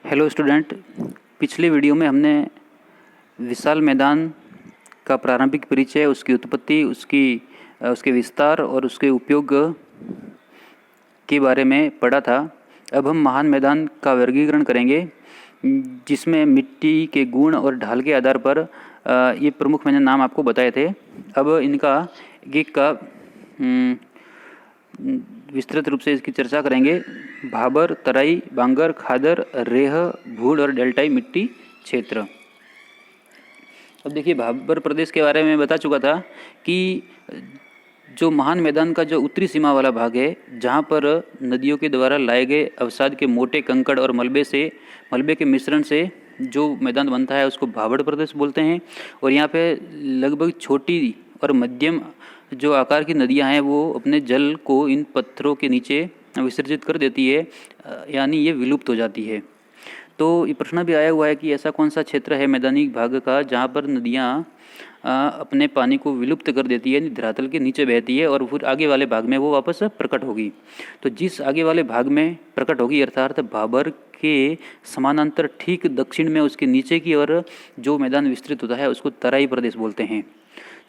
Hello student. पिछले video में हमने विशाल मैदान का प्रारंभिक परिचय, उसकी उत्पत्ति, उसके विस्तार और उसके उपयोग के बारे में पढ़ा था। अब हम महान मैदान का वर्गीकरण करेंगे, जिसमें मिट्टी के गुण और ढाल के आधार पर ये प्रमुख मैंने नाम आपको बताए थे। अब इनका एक का विस्तृत रूप से इसकी चर्चा करेंगे। भाबर, तराई, बांगर, खादर, रेह, भूड़ और डेल्टाई मिट्टी क्षेत्र। अब देखिए, भाबर प्रदेश के बारे में बता चुका था कि जो महान मैदान का जो उत्तरी सीमा वाला भाग है, जहाँ पर नदियों के द्वारा लाए गए अवसाद के मोटे कंकड़ और मलबे के मिश्रण से जो मैदान बनता है, उसको भाबर प्रदेश बोलते हैं। और यहाँ पे लगभग छोटी और मध्यम जो आकार की नदियाँ हैं, वो अपने जल को इन पत्थरों के नीचे विसर्जित कर देती है, यानी ये विलुप्त हो जाती है। तो ये प्रश्न भी आया हुआ है कि ऐसा कौन सा क्षेत्र है मैदानी भाग का जहाँ पर नदियाँ अपने पानी को विलुप्त कर देती है, धरातल के नीचे बहती है और फिर आगे वाले भाग में वो वापस प्रकट होगी। तो जिस आगे वाले भाग में प्रकट होगी, अर्थात भाबर के समानांतर ठीक दक्षिण में उसके नीचे की ओर जो मैदान विस्तृत होता है, उसको तराई प्रदेश बोलते हैं।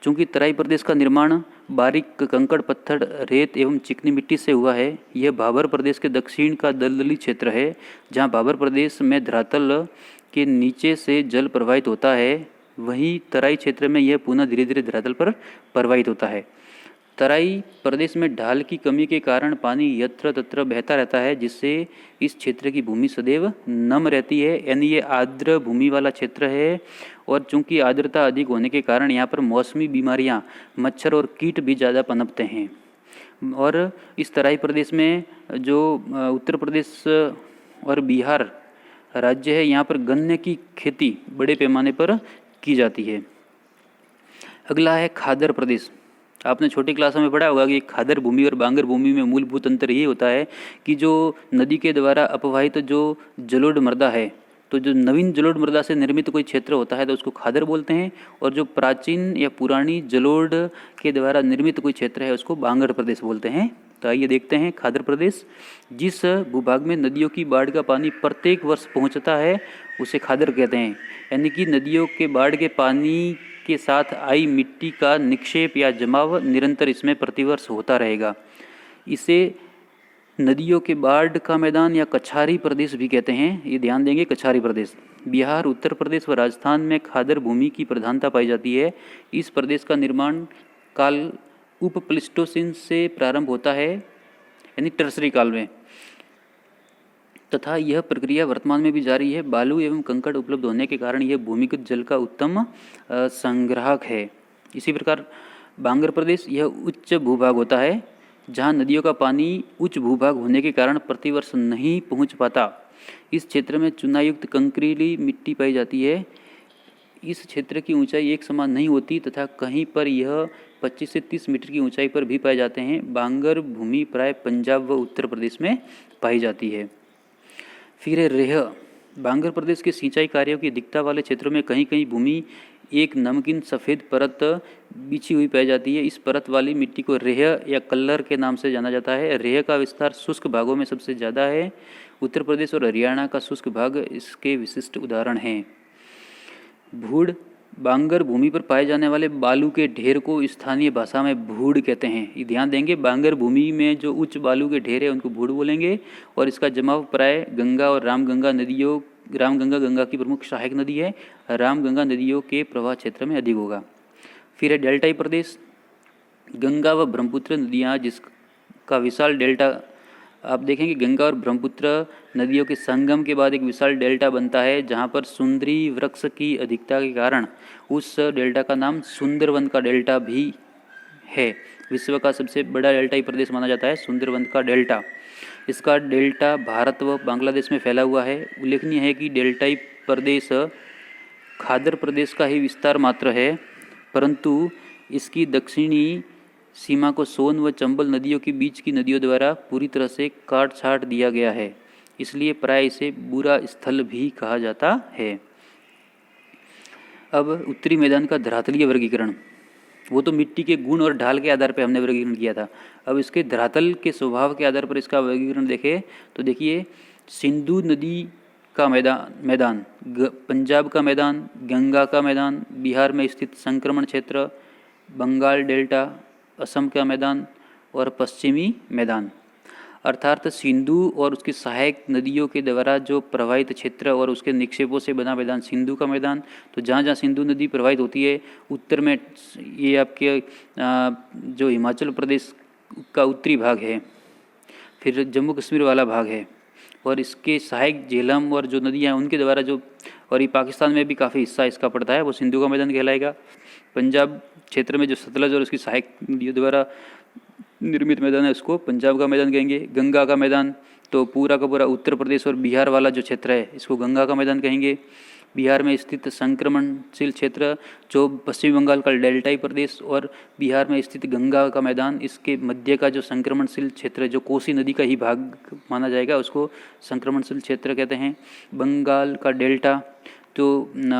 चूँकि तराई प्रदेश का निर्माण बारीक कंकड़, पत्थर, रेत एवं चिकनी मिट्टी से हुआ है, यह भाबर प्रदेश के दक्षिण का दलदली क्षेत्र है, जहाँ भाबर प्रदेश में धरातल के नीचे से जल प्रवाहित होता है। वहीं तराई क्षेत्र में यह पुनः धीरे धीरे धरातल पर प्रवाहित होता है। तराई प्रदेश में ढाल की कमी के कारण पानी यत्र तत्र बहता रहता है, जिससे इस क्षेत्र की भूमि सदैव नम रहती है, यानी ये आर्द्र भूमि वाला क्षेत्र है। और चूंकि आर्द्रता अधिक होने के कारण यहाँ पर मौसमी बीमारियाँ, मच्छर और कीट भी ज़्यादा पनपते हैं। और इस तराई प्रदेश में जो उत्तर प्रदेश और बिहार राज्य है, यहाँ पर गन्ने की खेती बड़े पैमाने पर की जाती है। अगला है खादर प्रदेश। आपने छोटी क्लासों में पढ़ा होगा कि खादर भूमि और बांगर भूमि में मूलभूत अंतर ये होता है कि जो नदी के द्वारा अपवाहित जो जलोढ़ मृदा है, तो जो नवीन जलोढ़ मृदा से निर्मित कोई क्षेत्र होता है तो उसको खादर बोलते हैं, और जो प्राचीन या पुरानी जलोढ़ के द्वारा निर्मित कोई क्षेत्र है, उसको बांगर प्रदेश बोलते हैं। तो आइए देखते हैं खादर प्रदेश। जिस भूभाग में नदियों की बाढ़ का पानी प्रत्येक वर्ष पहुंचता है, उसे खादर कहते हैं। यानी कि नदियों के बाढ़ के पानी के साथ आई मिट्टी का निक्षेप या जमाव निरंतर इसमें प्रतिवर्ष होता रहेगा। इसे नदियों के बाढ़ का मैदान या कछारी प्रदेश भी कहते हैं। ये ध्यान देंगे, कछारी प्रदेश। बिहार, उत्तर प्रदेश व राजस्थान में खादर भूमि की प्रधानता पाई जाती है। इस प्रदेश का निर्माण काल उपप्लिस्टोसिन से प्रारंभ होता है, यानी टर्सरी काल में, तथा यह प्रक्रिया वर्तमान में भी जारी है। बालू एवं कंकड़ उपलब्ध होने के कारण यह भूमिगत जल का उत्तम संग्राहक है। इसी प्रकार बांगर प्रदेश, यह उच्च भूभाग होता है, जहाँ नदियों का पानी उच्च भूभाग होने के कारण प्रतिवर्ष नहीं पहुँच पाता। इस क्षेत्र में चूनायुक्त कंकरीली मिट्टी पाई जाती है। इस क्षेत्र की ऊंचाई एक समान नहीं होती तथा कहीं पर यह 25 से 30 मीटर की ऊंचाई पर भी पाए जाते हैं। बांगर भूमि प्राय पंजाब व उत्तर प्रदेश में पाई जाती है। फिर रेह। बांगर प्रदेश के सिंचाई कार्यों की अधिकता वाले क्षेत्रों में कहीं कहीं भूमि एक नमकीन सफ़ेद परत बिछी हुई पाई जाती है। इस परत वाली मिट्टी को रेह या कल्लर के नाम से जाना जाता है। रेह का विस्तार शुष्क भागों में सबसे ज़्यादा है। उत्तर प्रदेश और हरियाणा का शुष्क भाग इसके विशिष्ट उदाहरण हैं। भूड़। बांगर भूमि पर पाए जाने वाले बालू के ढेर को स्थानीय भाषा में भूड़ कहते हैं। ये ध्यान देंगे, बांगर भूमि में जो उच्च बालू के ढेर है उनको भूड़ बोलेंगे। और इसका जमाव प्राय गंगा और रामगंगा गंगा की प्रमुख सहायक नदी है। रामगंगा नदियों के प्रवाह क्षेत्र में अधिक होगा। फिर है डेल्टाई प्रदेश। गंगा व ब्रह्मपुत्र नदियाँ जिसका विशाल डेल्टा, आप देखेंगे गंगा और ब्रह्मपुत्र नदियों के संगम के बाद एक विशाल डेल्टा बनता है, जहाँ पर सुंदरी वृक्ष की अधिकता के कारण उस डेल्टा का नाम सुंदरवन का डेल्टा भी है। विश्व का सबसे बड़ा डेल्टाई प्रदेश माना जाता है सुंदरवन का डेल्टा। इसका डेल्टा भारत व बांग्लादेश में फैला हुआ है। उल्लेखनीय है कि डेल्टाई प्रदेश खादर प्रदेश का ही विस्तार मात्र है, परंतु इसकी दक्षिणी सीमा को सोन व चंबल नदियों के बीच की नदियों द्वारा पूरी तरह से काट छाट दिया गया है, इसलिए प्राय इसे बुरा स्थल भी कहा जाता है। अब उत्तरी मैदान का धरातलीय वर्गीकरण। वो तो मिट्टी के गुण और ढाल के आधार पर हमने वर्गीकरण किया था। अब इसके धरातल के स्वभाव के आधार पर इसका वर्गीकरण देखें तो देखिए, सिंधु नदी का मैदान पंजाब का मैदान, गंगा का मैदान, बिहार में स्थित संक्रमण क्षेत्र, बंगाल डेल्टा, असम का मैदान और पश्चिमी मैदान। अर्थात सिंधु और उसकी सहायक नदियों के द्वारा जो प्रवाहित क्षेत्र और उसके निक्षेपों से बना मैदान सिंधु का मैदान। तो जहाँ जहाँ सिंधु नदी प्रवाहित होती है उत्तर में ये आपके जो हिमाचल प्रदेश का उत्तरी भाग है, फिर जम्मू कश्मीर वाला भाग है, और इसके सहायक झेलम और जो नदियाँ हैं उनके द्वारा जो, और ये पाकिस्तान में भी काफ़ी हिस्सा इसका पड़ता है, वो सिंधु का मैदान कहलाएगा। पंजाब क्षेत्र में जो सतलज और उसकी सहायक नदियों द्वारा निर्मित मैदान है उसको पंजाब का मैदान कहेंगे। गंगा का मैदान तो पूरा का पूरा उत्तर प्रदेश और बिहार वाला जो क्षेत्र है इसको गंगा का मैदान कहेंगे। बिहार में स्थित संक्रमणशील क्षेत्र जो पश्चिमी बंगाल का डेल्टाई प्रदेश और बिहार में स्थित गंगा का मैदान, इसके मध्य का जो संक्रमणशील क्षेत्र जो कोसी नदी का ही भाग माना जाएगा उसको संक्रमणशील क्षेत्र कहते हैं। बंगाल का डेल्टा तो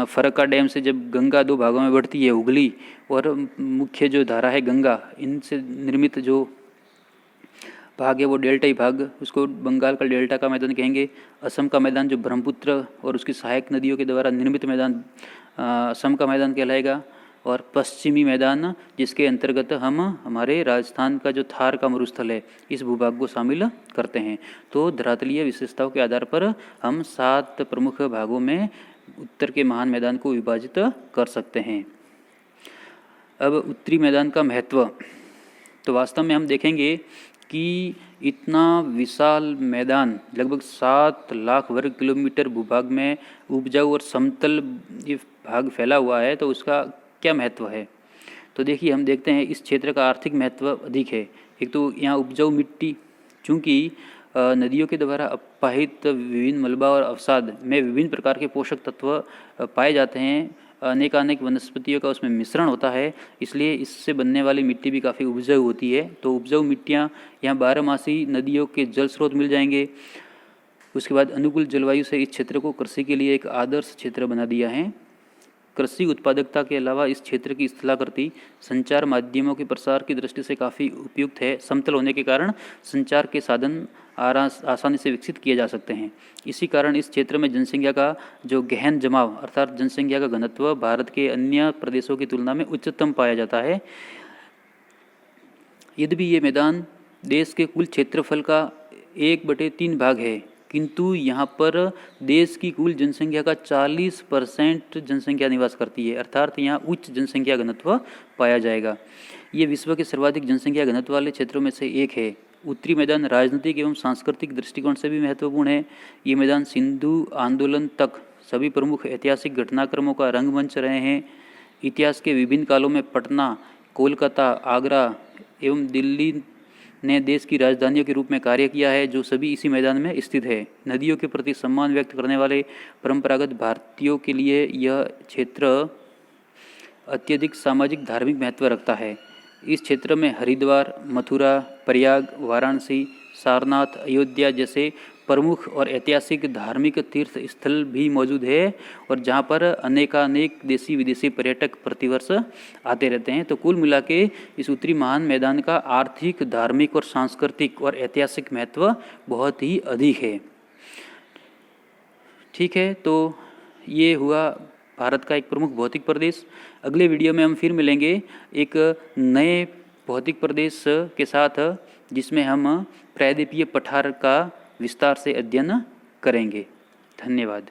फरक्का डैम से जब गंगा दो भागों में बढ़ती है, हुगली और मुख्य जो धारा है गंगा, इनसे निर्मित जो भाग है वो डेल्टाई भाग, उसको बंगाल का डेल्टा का मैदान कहेंगे। असम का मैदान जो ब्रह्मपुत्र और उसकी सहायक नदियों के द्वारा निर्मित मैदान असम का मैदान कहलाएगा। और पश्चिमी मैदान जिसके अंतर्गत हम हमारे राजस्थान का जो थार का मरुस्थल है इस भूभाग को शामिल करते हैं। तो धरातलीय विशेषताओं के आधार पर हम 7 प्रमुख भागों में उत्तर के महान मैदान को विभाजित कर सकते हैं। अब उत्तरी मैदान का महत्व, तो वास्तव में हम देखेंगे कि इतना विशाल मैदान लगभग 7 लाख वर्ग किलोमीटर भूभाग में उपजाऊ और समतल ये भाग फैला हुआ है, तो उसका क्या महत्व है। तो देखिए हम देखते हैं इस क्षेत्र का आर्थिक महत्व अधिक है। एक तो यहाँ उपजाऊ मिट्टी, चूँकि नदियों के द्वारा अपवाहित विभिन्न मलबा और अवसाद में विभिन्न प्रकार के पोषक तत्व पाए जाते हैं, अनेकानेक वनस्पतियों का उसमें मिश्रण होता है, इसलिए इससे बनने वाली मिट्टी भी काफ़ी उपजाऊ होती है। तो उपजाऊ मिट्टियाँ यहाँ 12मासी नदियों के जल स्रोत मिल जाएंगे। उसके बाद अनुकूल जलवायु से इस क्षेत्र को कृषि के लिए एक आदर्श क्षेत्र बना दिया है। कृषि उत्पादकता के अलावा इस क्षेत्र की स्थलाकृति संचार माध्यमों के प्रसार की दृष्टि से काफ़ी उपयुक्त है। समतल होने के कारण संचार के साधन आसानी से विकसित किए जा सकते हैं। इसी कारण इस क्षेत्र में जनसंख्या का जो गहन जमाव अर्थात जनसंख्या का घनत्व भारत के अन्य प्रदेशों की तुलना में उच्चतम पाया जाता है। यद्यपि ये मैदान देश के कुल क्षेत्रफल का 1/3 भाग है, किंतु यहाँ पर देश की कुल जनसंख्या का 40% जनसंख्या निवास करती है, अर्थात यहाँ उच्च जनसंख्या घनत्व पाया जाएगा। ये विश्व के सर्वाधिक जनसंख्या घनत्व वाले क्षेत्रों में से एक है। उत्तरी मैदान राजनीतिक एवं सांस्कृतिक दृष्टिकोण से भी महत्वपूर्ण है। ये मैदान सिंधु आंदोलन तक सभी प्रमुख ऐतिहासिक घटनाक्रमों का रंगमंच रहे हैं। इतिहास के विभिन्न कालों में पटना, कोलकाता, आगरा एवं दिल्ली ने देश की राजधानियों के रूप में कार्य किया है, जो सभी इसी मैदान में स्थित है। नदियों के प्रति सम्मान व्यक्त करने वाले परंपरागत भारतीयों के लिए यह क्षेत्र अत्यधिक सामाजिक धार्मिक महत्व रखता है। इस क्षेत्र में हरिद्वार, मथुरा, प्रयाग, वाराणसी, सारनाथ, अयोध्या जैसे प्रमुख और ऐतिहासिक धार्मिक तीर्थ स्थल भी मौजूद है, और जहाँ पर अनेकानेक देशी विदेशी पर्यटक प्रतिवर्ष आते रहते हैं। तो कुल मिला के इस उत्तरी महान मैदान का आर्थिक, धार्मिक और सांस्कृतिक और ऐतिहासिक महत्व बहुत ही अधिक है। ठीक है, तो ये हुआ भारत का एक प्रमुख भौतिक प्रदेश। अगले वीडियो में हम फिर मिलेंगे एक नए भौतिक प्रदेश के साथ, जिसमें हम प्रायद्वीपीय पठार का विस्तार से अध्ययन करेंगे। धन्यवाद।